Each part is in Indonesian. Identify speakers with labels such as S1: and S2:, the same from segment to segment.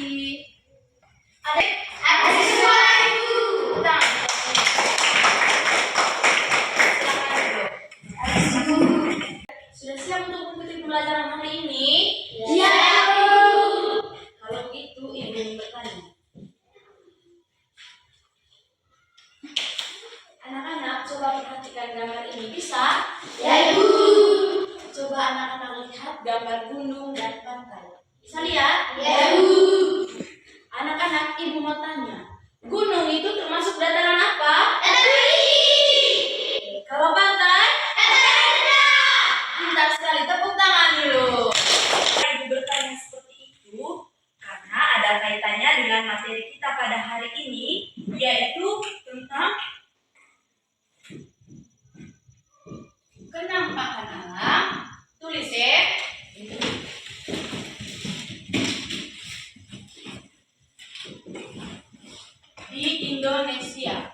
S1: kasih. Adik, apa siswa Ibu? Utang. Sudah siap untuk mengikuti pembelajaran hari ini?
S2: Iya, Bu.
S1: Kalau gitu, Ibu bertanya. Anak-anak, coba perhatikan gambar ini. Bisa?
S2: Ya, Ibu.
S1: Coba anak-anak lihat gambar gunung dan pantai. Bisa lihat?
S2: Ya, Bu.
S1: Anak-anak, Ibu mau tanya. Gunung itu termasuk dataran apa? Kalau pantai? Pintar sekali, tepuk tangan dulu. Ibu bertanya seperti itu karena ada kaitannya dengan materi kita pada hari ini, yaitu tentang kenampakan alam. Tulis ya. Di Indonesia.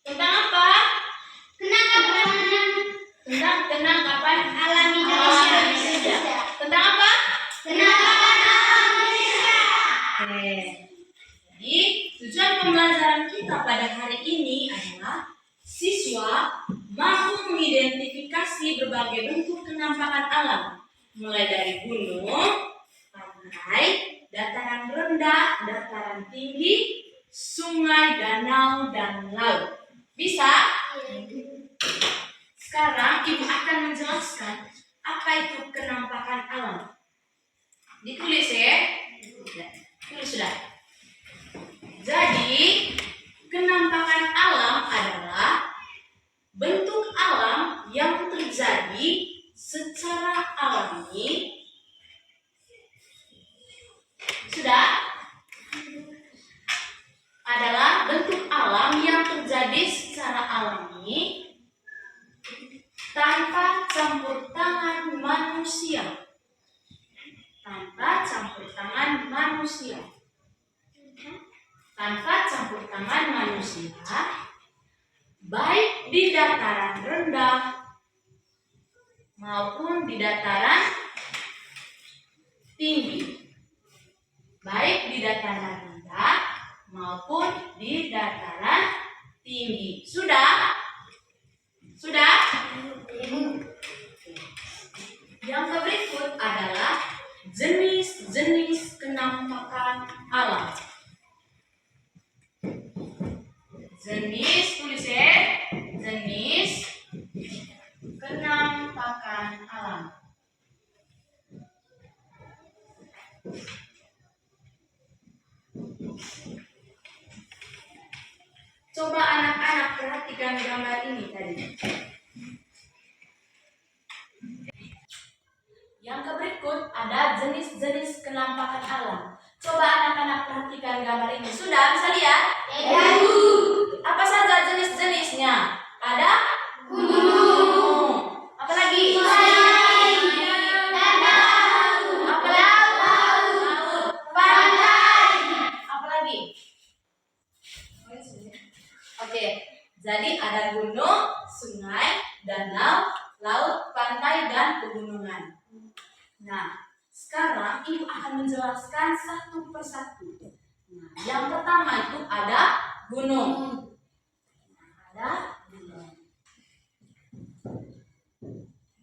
S1: Tentang apa? Tentang penangkapan
S2: Alam Indonesia.
S1: Tentang apa?
S2: Penangkapan alam Indonesia.
S1: Oke. Jadi, tujuan pembelajaran kita pada hari ini adalah siswa mampu mengidentifikasi berbagai bentuk kenampakan alam, mulai dari gunung, pantai, dataran rendah, dataran tinggi, sungai, danau, dan laut. Bisa? Sekarang Ibu akan menjelaskan apa itu kenampakan alam. Ditulis ya. Tulis sudah. Jadi, kenampakan alam adalah bentuk alam yang terjadi secara alami. Sudah? Adalah bentuk alam yang terjadi secara alami tanpa campur tangan manusia. Tanpa campur tangan manusia. Tanpa campur tangan manusia, baik di dataran rendah maupun di dataran tinggi. Baik di dataran rendah maupun di dataran tinggi. Sudah? Sudah? Yang berikut adalah jenis-jenis kenampakan alam. Jenis, tulis ya. Jenis kenampakan alam. Coba anak-anak perhatikan gambar ini tadi. Yang berikut ada jenis-jenis kenampakan alam. Coba anak-anak perhatikan gambar ini. Sudah bisa lihat?
S2: Ya, Bu.
S1: Apa saja jenis-jenisnya? Ada
S2: Gunung.
S1: apa lagi?
S2: Sungai. Danau.
S1: Apa lagi?
S2: Laut. Pantai.
S1: Apa lagi? Oke, jadi ada gunung, sungai, danau, laut, pantai, dan pegunungan. Nah, sekarang Ibu akan menjelaskan satu persatu. Nah, yang pertama itu ada gunung. Ada gunung.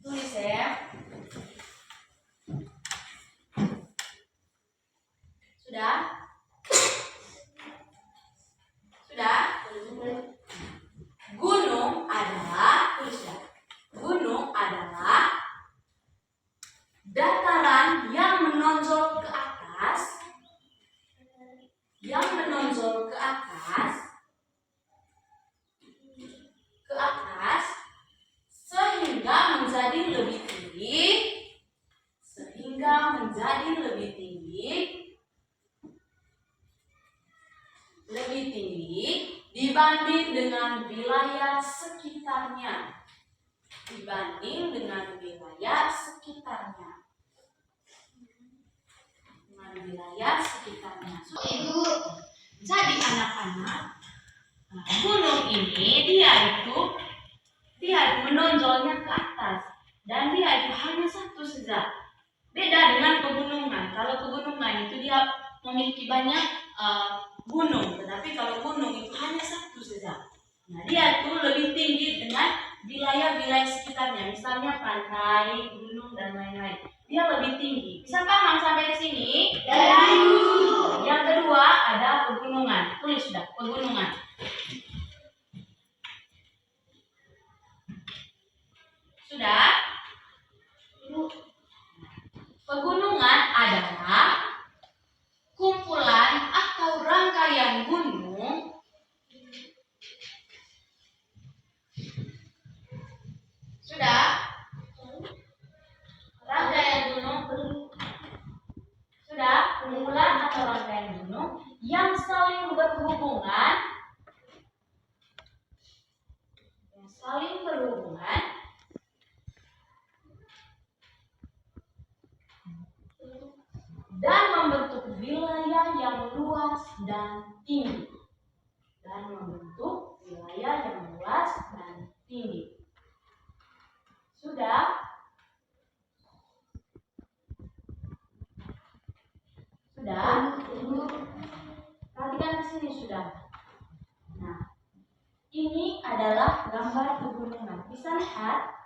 S1: Tulis ya. Sudah? Sudah? Gunung adalah, tulis ya. Gunung adalah dataran yang menonjol ke atas, sehingga menjadi lebih tinggi dibanding dengan wilayah sekitarnya.
S2: Ibu.
S1: Jadi anak-anak, gunung ini dia menonjolnya ke atas. saja. Beda dengan pegunungan. Kalau pegunungan itu dia memiliki banyak gunung, tetapi kalau gunung itu hanya satu saja. Nah, dia itu lebih tinggi dengan wilayah-wilayah sekitarnya, misalnya pantai, gunung, dan lain-lain. Dia lebih tinggi. Bisa paham sampai di sini? Yang kedua ada pegunungan. Tulis sudah, pegunungan. Sudah? Pegunungan adalah kumpulan atau rangkaian gunung sudah rangkaian gunung sudah kumpulan atau rangkaian gunung yang saling berhubungan dan membentuk wilayah yang luas dan tinggi. Sudah? Perhatikan di sini sudah. Nah, ini adalah gambar pegunungan. Bisa lihat?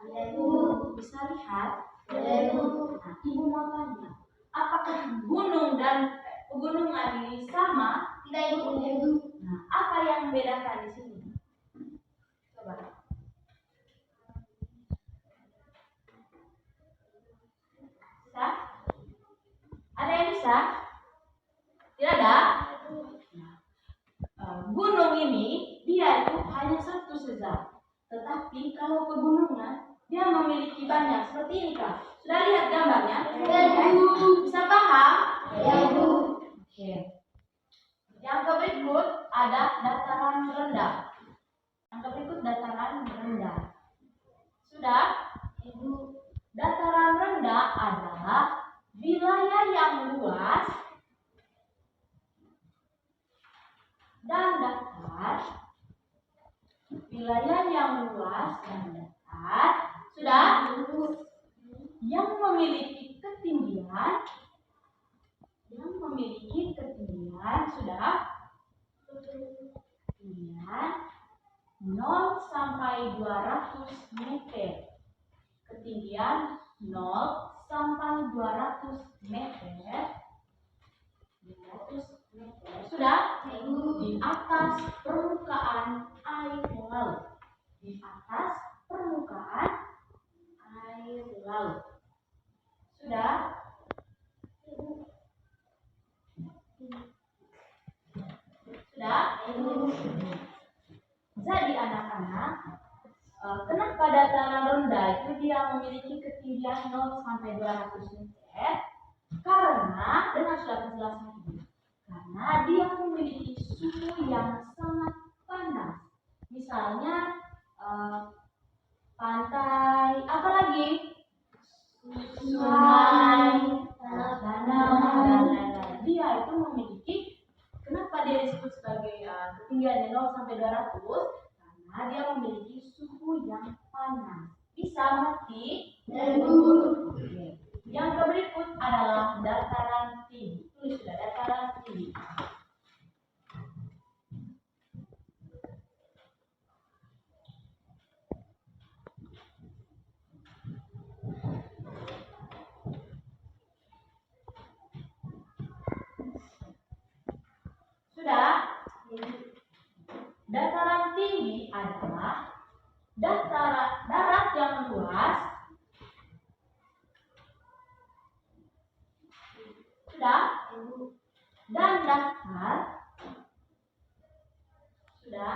S1: Bisa lihat? Nah, Ibu mau tanya, apakah gunung dan pegunungan ini sama? Nah, apa yang membedakan di sini? Coba. Bisa? Ada yang bisa? Tidak ada? Gunung ini dia itu hanya satu saja. Tetapi kalau pegunungan dia memiliki banyak. Seperti ini Kak. Sudah lihat gambarnya? Bisa paham? Oke. Yang berikut ada dataran rendah. Sudah? Dataran rendah adalah wilayah yang luas dan datar. Sudah? Yang memiliki ketinggian. Sudah? Ketinggian 0 sampai 200 meter. Ketinggian 0 sampai 200 meter. Sudah? Di atas permukaan air laut. Sudah? Jadi anak-anak, kenapa dataran rendah itu dia memiliki ketinggian 0 sampai 200 meter? Karena dengan sudah penjelasan ini, karena dia memiliki suhu yang sangat panas. Misalnya pantai, apalagi sungai, danau, dan lain-lain. Dia itu memiliki, kenapa dia disebut sebagai ketinggian 0 sampai 200? Karena dia memiliki suhu yang panas. Bisa mengerti? Oke. Yang berikut adalah dataran tinggi. Tulis sudah, dataran tinggi. Sudah? Dataran tinggi adalah darat yang luas. Sudah? Dan datar. Sudah?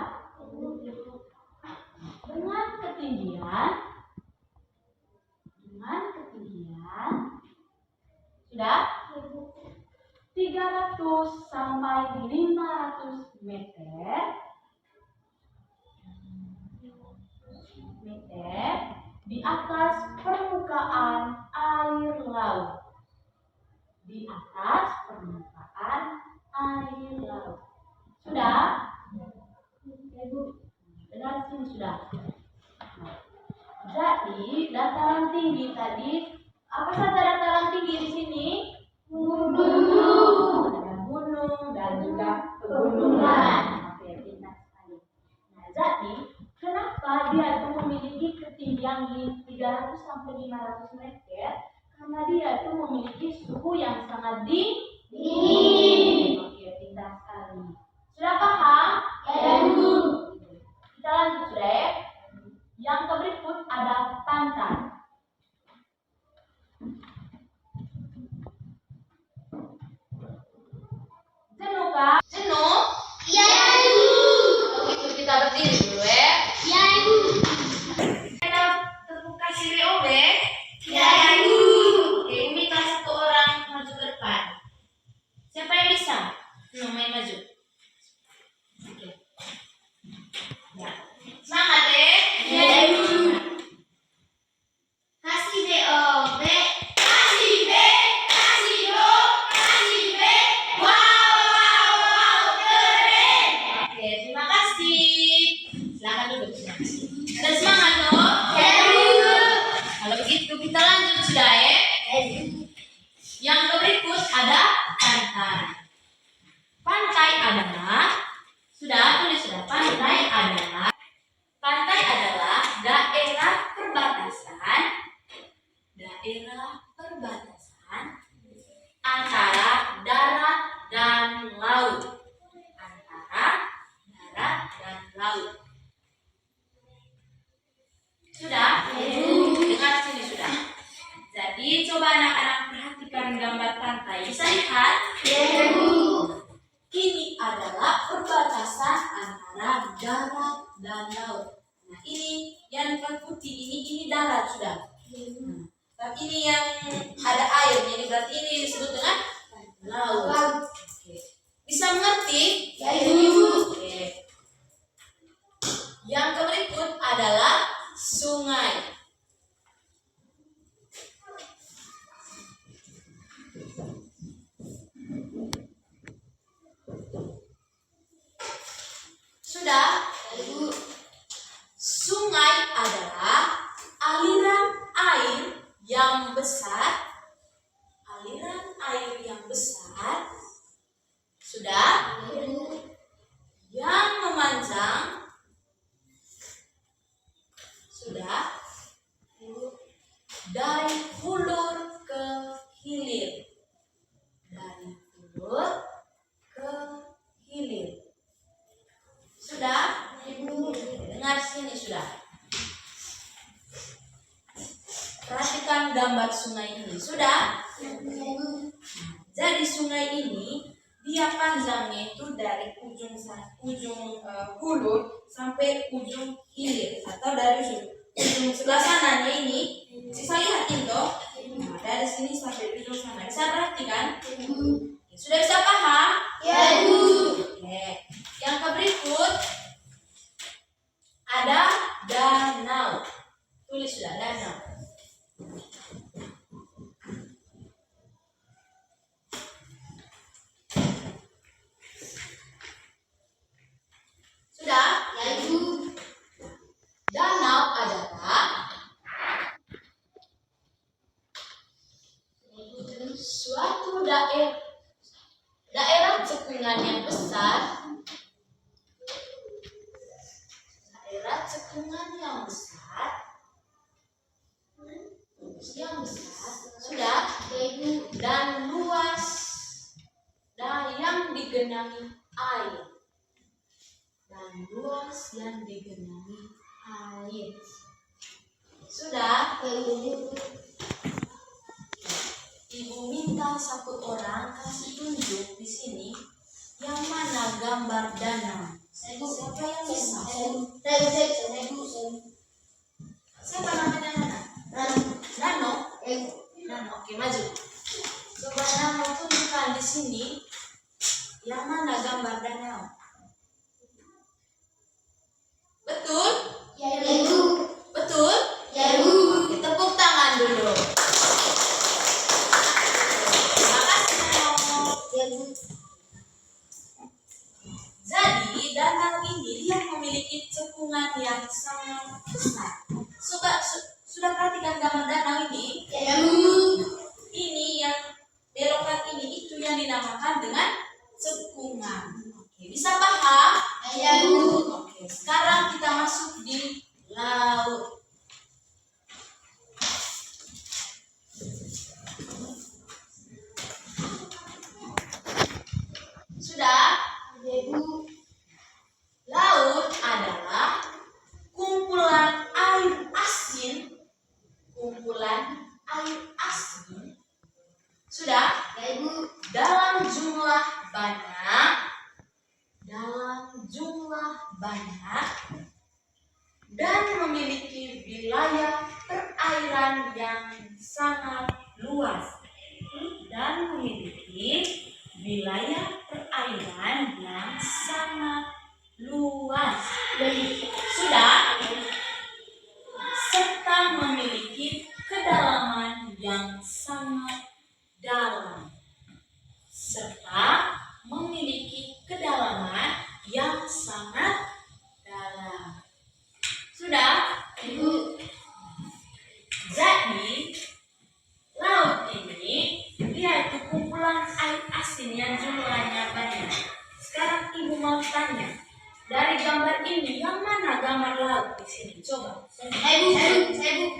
S1: Dengan ketinggian. Sudah? 300 sampai 500 meter di atas permukaan air laut. Sudah? Dengar sini sudah. Jadi dataran tinggi tadi Apa saja dataran tinggi di sini?
S2: Gunung.
S1: Ada gunung dan juga pegunungan. Oke, pintar sekali. Nah, jadi kenapa dia itu memiliki ketinggian 300 sampai 500 meter? Karena dia itu memiliki suhu yang sangat
S2: Dingin.
S1: Oke, pintar sekali. Sudah paham?
S2: Ya, Bu.
S1: Kita lanjut sudah ya. Yang berikut ada pantai. Jenuh kah? Jenuh?
S2: Ya, Bu.
S1: Kalau gitu kita berdiri dulu ya.
S2: Ya, Bu.
S1: Kita tepuk kasih WOB.
S2: Ya, Bu.
S1: Oke, Umi kasih satu orang maju ke depan. Siapa yang bisa? Main maju. Oke. Ya. Semangat ya.
S2: Ya, Bu. Kasih DOB. Kasih B. Kasih O. Kasih B. Wow, wow, wow, keren.
S1: Oke, terima kasih. Silakan duduk. Ada semangat loh.
S2: Ya, Bu.
S1: Kalau begitu kita lanjut sudah ya. Yang berikut ada pantai. Pantai adalah daerah perbatasan antara darat dan laut. Sudah? Dengar sini sudah. Jadi coba anak-anak perhatikan gambar pantai. Bisa lihat?
S2: Ya, Bu.
S1: Ini adalah perbatasan antara darat dan laut. Nah, ini yang putih ini darat sudah. Tapi ini yang ada air, jadi berarti ini disebut dengan laut. Oke. Bisa mengerti?
S2: Ya, Bu.
S1: Oke. Yang berikut adalah sungai. Sudah? Sungai adalah aliran air yang besar. Sudah? Yang memanjang. Sudah? Dari hulur ke hilir. Sudah? Dengar sini sudah. Perhatikan gambar sungai ini. Sudah? Jadi sungai ini dia panjangnya itu dari ujung hulur sampai ujung hilir, atau dari ujung sebelah sananya ini bisa lihat itu. Nah, dari sini sampai ujung sana. Bisa perhatikan? Sudah bisa paham?
S2: Ya, Bu.
S1: Oke. Yang berikut ada danau. Tulis sudah, danau. Sudah?
S2: Ya, Bu.
S1: Danau adalah suatu daerah cekungan yang besar. Sudah, dan luas yang digenangi air. Sudah? Ibu minta satu orang kasih tunjuk di sini yang mana gambar danau. Siapa yang bisa? Siapa namanya Nana? Nano? Nano, oke maju. Coba Nano tunjukkan di sini yang mana gambar danau. Betul?
S2: Ya, Bu.
S1: Betul?
S2: Ya, Bu.
S1: Oke, tepuk tangan dulu. Terima kasih Nano.
S2: Ya, Bu.
S1: Jadi danau ini dia memiliki cekungan yang sangat besar. Sudah perhatikan gambar danau ini?
S2: Ya, Bu.
S1: kumpulan air asin sudah
S2: Ya Ibu.
S1: dalam jumlah banyak dan memiliki wilayah perairan yang sangat luas. Dan memiliki wilayah perairan yang sangat luas. Sudah? Serta memiliki kedalaman yang sangat dalam. Serta memiliki kedalaman yang sangat dalam. Sudah?
S2: Ibu.
S1: Jadi, laut ini dia itu kumpulan air asin yang jumlahnya banyak. Sekarang Ibu mau tanya, dari gambar ini yang mana gambar laut di sini? Coba.
S2: Saya Bu.
S1: Ini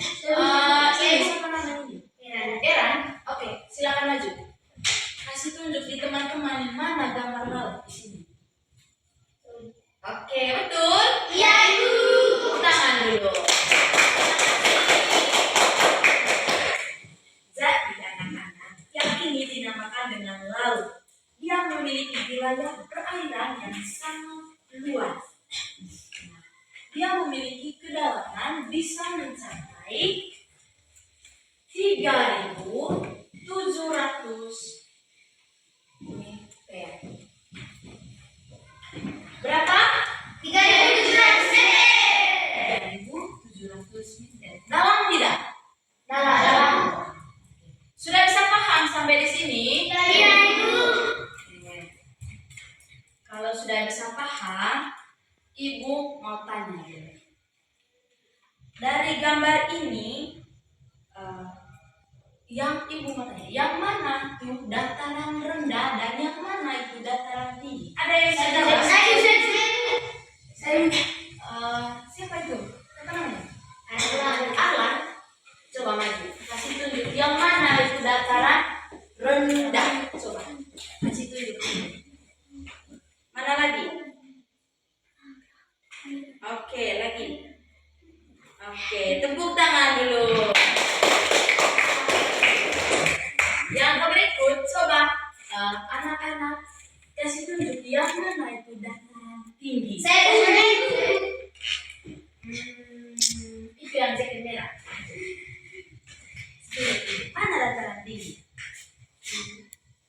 S1: siapa namanya ini? Eran. Oke, silakan maju. Kasih tunjuk di teman-teman mana gambar laut di sini. Oke, betul.
S2: Iya Ibu.
S1: Tepuk tangan dulu. Jadi anak-anak, yang ini dinamakan dengan laut. Dia memiliki wilayah perairan yang sangat luas. Dia memiliki kedalaman bisa mencapai 3.700 meter. Berapa?
S2: 3.700 meter.
S1: 3.700 meter. Dalam tidak?
S2: Dalam.
S1: Sudah bisa paham sampai di sini?
S2: Iya Ibu.
S1: Kalau sudah bisa paham, Ibu mau tanya. Dari gambar ini, yang Ibu mau tanya, yang mana itu dataran rendah dan yang mana itu dataran tinggi? Ada yang bisa jawab?
S2: Saya.
S1: Siapa itu? Siapa namanya? Alan. Coba maju. Kasih tunjuk. Yang mana itu dataran rendah? Coba. Kasih tunjuk. Mana lagi? Oke, lagi. Oke, tepuk tangan dulu. Yang berikut, coba anak-anak kasih tunjuk yang mana itu dataran tinggi.
S2: Saya Bu.
S1: Itu yang jaket merah. Mana dataran tinggi?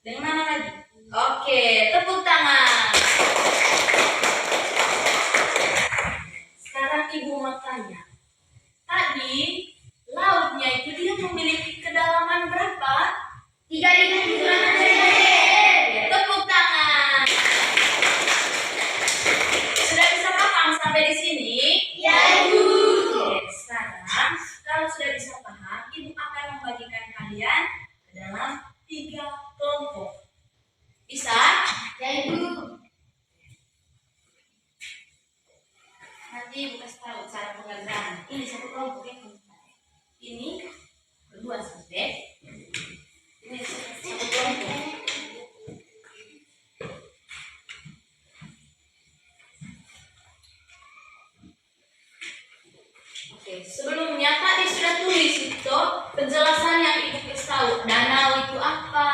S1: Dengan mana lagi? Oke, tepuk tangan. Sekarang Ibu mau tanya. Tadi lautnya itu dia memiliki kedalaman berapa?
S2: 3.700 meter.
S1: Tepuk tangan. Sudah bisa paham sampai di sini?
S2: Ya Ibu.
S1: Oke, sekarang kalau sudah bisa paham, Ibu akan membagikan kalian ke dalam 3 kelompok. Bisa?
S2: Ya Ibu.
S1: Nanti Ibu kasih tahu cara pengerjaan. Ini satu kelompok ya. Ini kedua subjek. Ini satu kelompok. Oke, sebelumnya tadi sudah tulis itu penjelasan yang Ibu kasih tahu. Danau itu apa?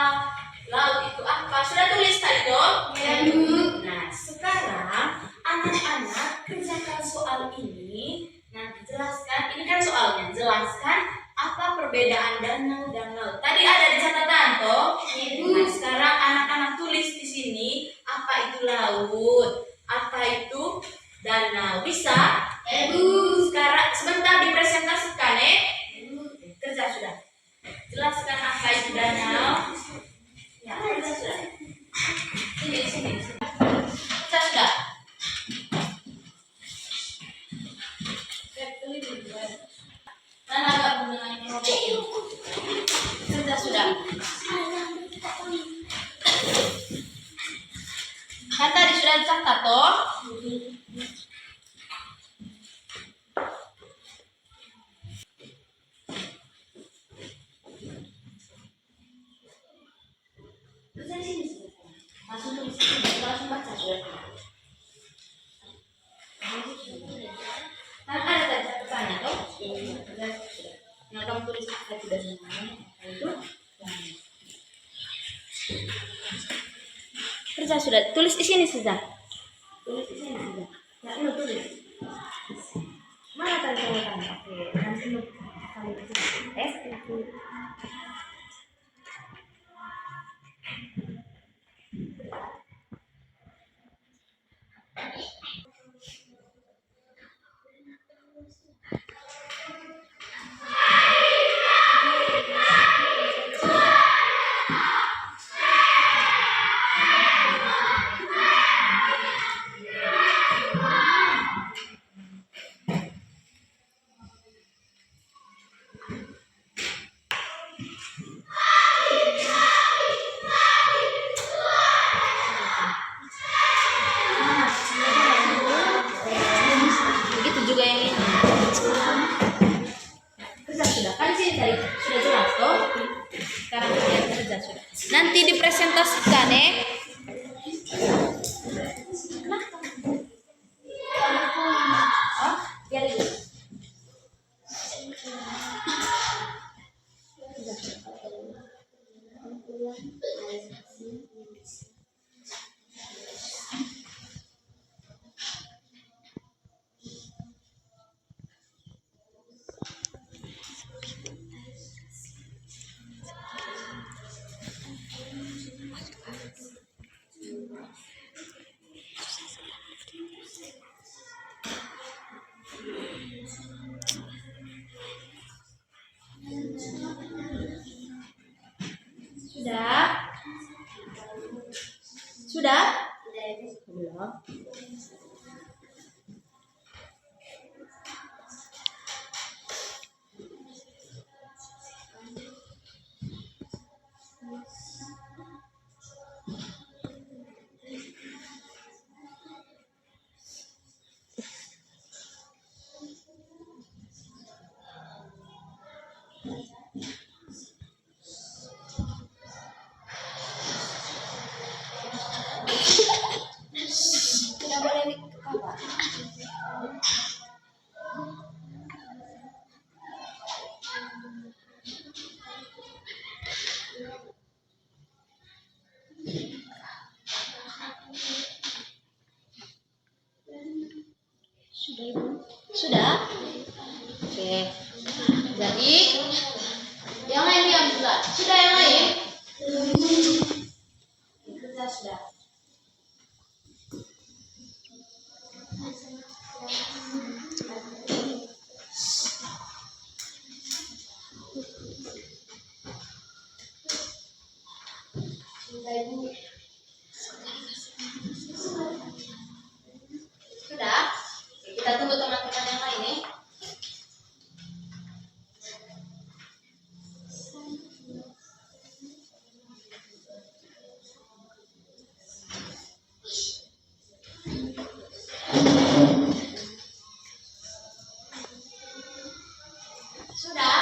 S1: Laut itu apa? Sudah tulis tadi toh?
S2: Ya Ibu.
S1: Nah, sekarang anak-anak kerjakan soal ini. Nanti jelaskan, ini kan soalnya, jelaskan apa perbedaan danau dan laut. Tadi ada di catatan toh?
S2: Ya Ibu.
S1: Nah, sekarang anak-anak tulis di sini apa itu laut, apa itu danau. Bisa?
S2: Ya Ibu.
S1: Sekarang sebentar dipresentasikan
S2: Ya Ibu.
S1: Kerja sudah. Jelaskan apa itu danau. Ya, kerja sudah. Sini, sini. Kerja sudah. Dan agak dengan kelompok ini. Kerja sudah. Kan tadi sudah dicatat toh? Kerja di sini sudah. Langsung tulis, langsung baca sudah. Kan ada tadi catatannya toh? Kerja sudah. Nah, kamu tulis saya tidak senang itu kerja sudah tulis di sini sudah tulis di sini sudah ya lu tulis mana tadi jawabannya oke nanti lu kali S itu begitu juga yang ini kerja sudah kan sih tadi sudah jelas toh sekarang kalian kerja sudah nanti dipresentasikan oh biar dulu sudah sudah belum tidak boleh ketawa sudah ibu sudah oke jadi yang lain diam juga sudah yang lain kerja sudah sudah oke, kita tunggu teman-teman yang lain nih sudah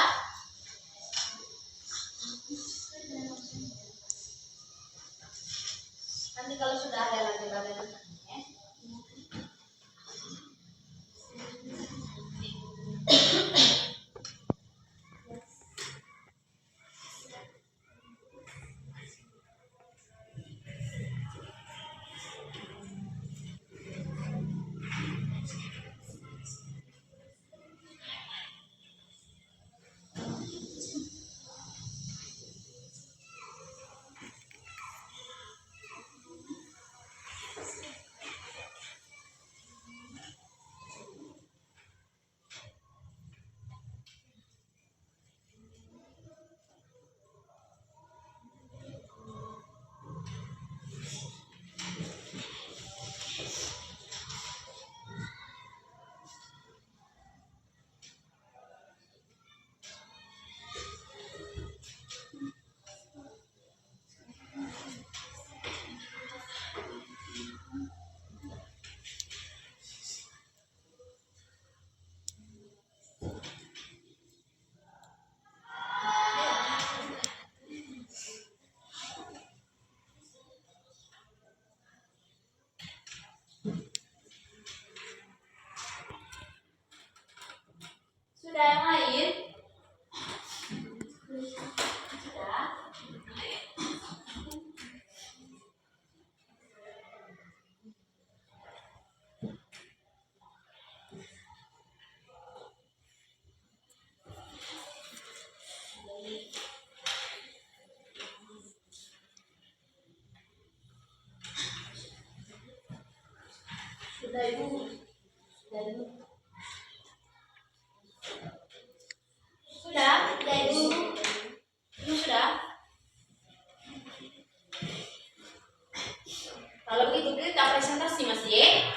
S1: nanti kalau sudah ada lagi bagian ya. Sudah Ibu. Sudah Ibu. Sudah?
S2: Sudah, Ibu.
S1: Ibu sudah? Kalau begitu kita presentasi masih ya.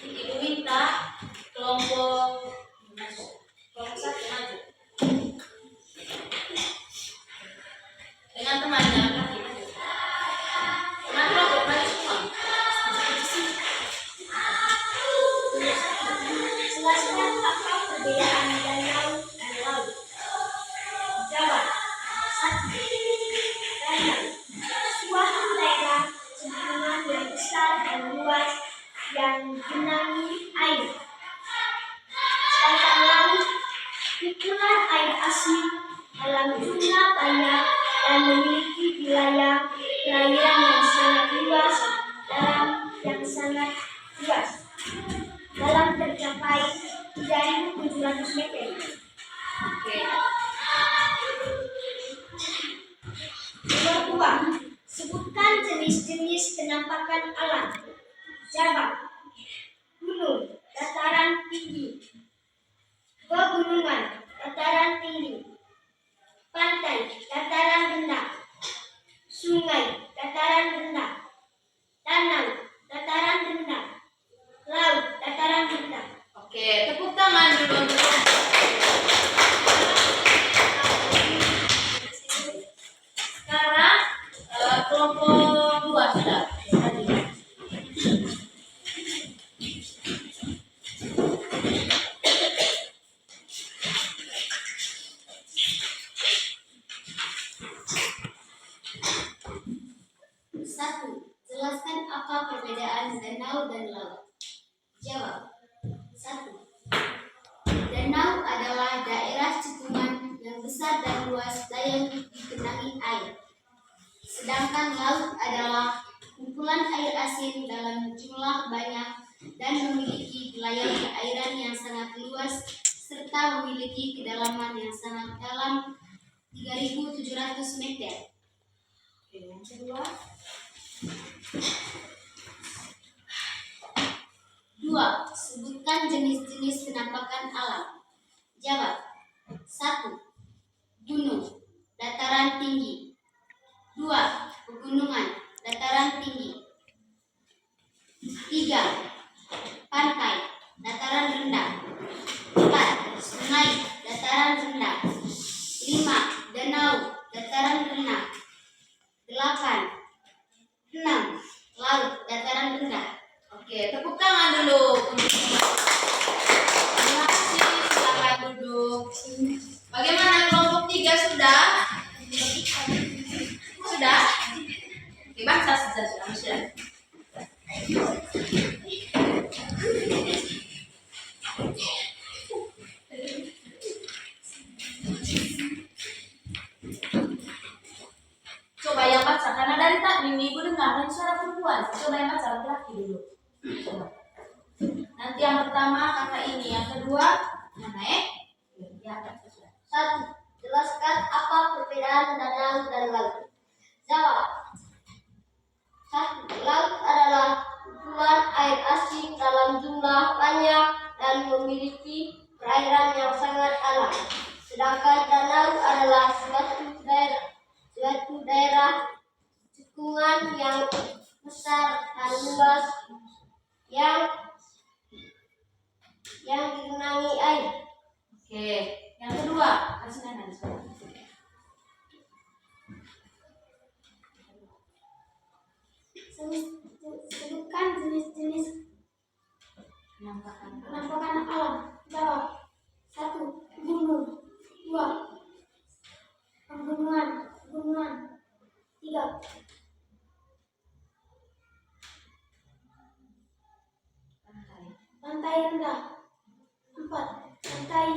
S1: Ibu minta kelompok satu maju. Dengan temannya kaki maju. Teman kelompok maju semua.
S2: Jelaskan apa perbedaan danau dan laut. Jawab. 1. Danau. Suatu daerah cekungan yang besar dan luas yang digenangi air. Sedangkan laut, kumpulan air asin dalam jumlah banyak dan memiliki wilayah perairan yang sangat luas dalam tercapai 3.700 meter.
S1: Oke.
S2: Nomor 2. Sebutkan jenis-jenis penampakan alam. Jawab. Gunung, dataran tinggi. Pegunungan, dataran tinggi. Pantai, dataran rendah. Sungai, dataran rendah. Danau, dataran rendah. Laut, dataran rendah.
S1: Oke, tepuk tangan dulu untuk sekarang kelompok 2 sudah.
S2: Satu, jelaskan apa perbedaan danau dan laut. Jawab. 1. Danau adalah daerah cekungan yang besar dan luas yang digenangi air. Sedangkan laut adalah kumpulan air asin dalam jumlah banyak dan memiliki wilayah perairan yang sangat luas serta memiliki kedalaman yang sangat dalam 3.700 meter.
S1: Oke, yang kedua.
S2: 2. Sebutkan jenis-jenis penampakan alam. Jawab. 1. Gunung, dataran tinggi. 2. Pegunungan, dataran tinggi. 3. Pantai, dataran rendah. 4. Sungai, dataran rendah. 5. Danau, dataran rendah. 8. 6. Laut, dataran rendah.
S1: Oke, tepuk tangan dulu. Terima kasih, silakan duduk. Bagaimana kelompok 3 sudah? Sudah? Oke, bangsa sudah. Coba yang baca, karena dari tadi ibu dengar ada suara perempuan. Coba yang baca laki-laki dulu. Coba. Nanti yang pertama kakak ini, yang kedua mana ya? Ya, sudah.
S2: 1. Jelaskan apa perbedaan danau dan laut. Jawab. 1. Laut adalah kumpulan air asin dalam jumlah banyak dan memiliki perairan yang sangat dalam. Sedangkan danau adalah suatu daerah cekungan yang besar dan luas yang digenangi air.
S1: Oke, yang kedua kasih nana.
S2: Sebutkan jenis-jenis penampakan alam. Jawab. 1. Gunung. 2. Pegunungan. 3. Pantai rendah. 4. Pantai.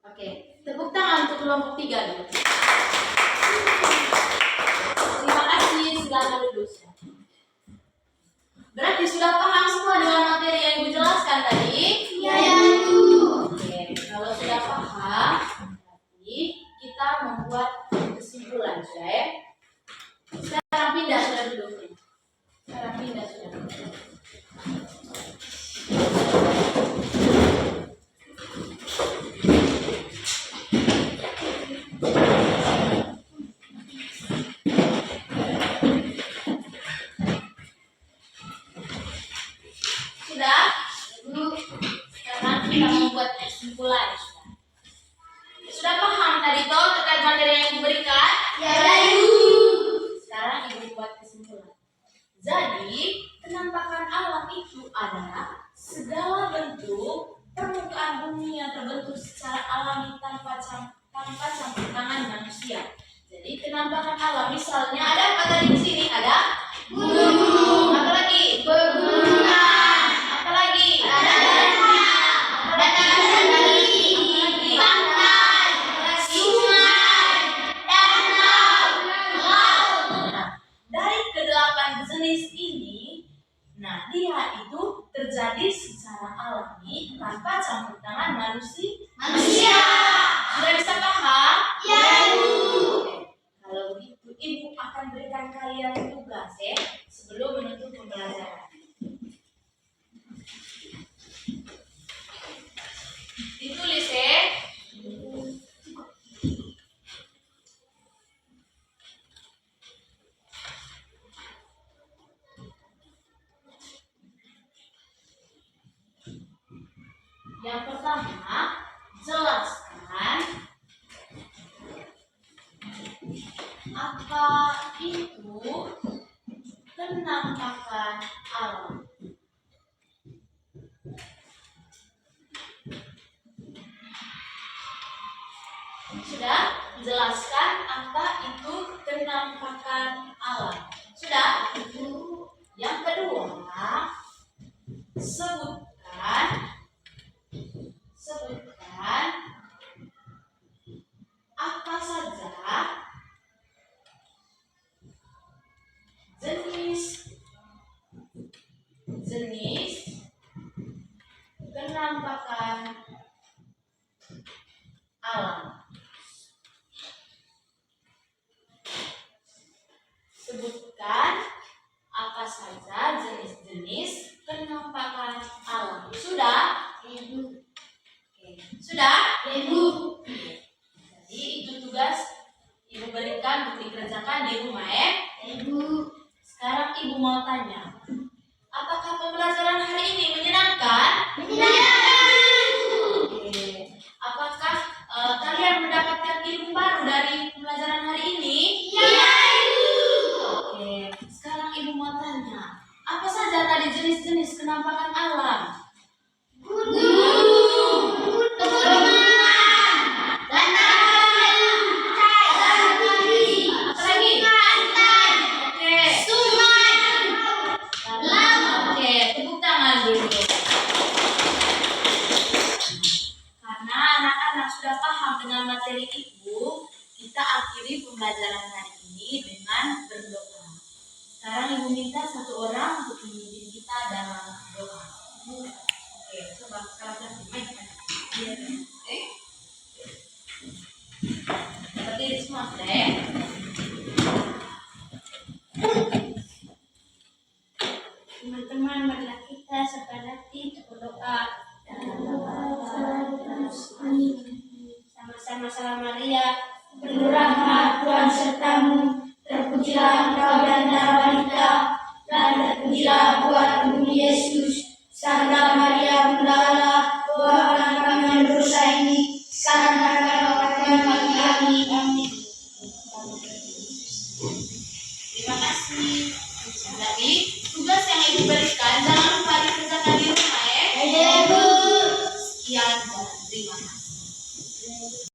S1: Oke, tepuk tangan untuk kelompok 3 dulu. Terima kasih, silakan duduk. Berarti sudah paham semua dengan materi yang ibu jelaskan tadi?
S2: Iya, Ibu.
S1: Oke, kalau sudah paham, tanpa campur tangan manusia. Jadi penampakan alam, misalnya ada apa tadi di sini? Ada gunung. Apa lagi? Pegunungan. Apa lagi? Ada danau. Ada lagi. Pantai. Sungai. Danau. Laut. Nah, dari kedelapan jenis ini, nah dia itu terjadi secara alami tanpa campur tangan manusia. Sudah bisa paham? Ya. Kalau begitu, Ibu akan berikan kalian tugas sebelum menutup pembelajaran. Ditulis Yang pertama, jelaskan apa itu penampakan alam. Sudah? Jelaskan apa itu penampakan alam. Sudah? Yang kedua, sebutkan apa saja jenis penampakan alam. Sebutkan apa saja jenis-jenis penampakan alam. Sudah? Sudah? Ibu. Jadi itu tugas Ibu berikan untuk dikerjakan di rumah Ibu. Sekarang Ibu mau tanya, apakah pembelajaran hari ini menyenangkan? Menyenangkan. Apakah kalian mendapatkan ilmu baru dari pembelajaran hari ini? Iya, Ibu. Sekarang Ibu mau tanya, apa saja tadi jenis-jenis penampakan alam? Materi Ibu, kita akhiri pembelajaran hari ini dengan berdoa. Sekarang Ibu minta satu orang untuk memimpin kita dalam doa. Oke, coba sekarang berdiri semua, teman-teman, marilah kita sepakat hati berdoa. Sama-sama. Salam Maria, penuh rahmat, Tuhan sertamu, terpujilah engkau di antara wanita, dan terpujilah buah tubuhmu Yesus. Santa Maria, Bunda Allah, doakanlah kami yang berdosa ini, sekarang dan pada waktu yang mati kami. Amin. Terima kasih. Jadi tugas yang Ibu berikan jangan lupa dikerjakan di rumah Ibu. Sekian dan terima kasih.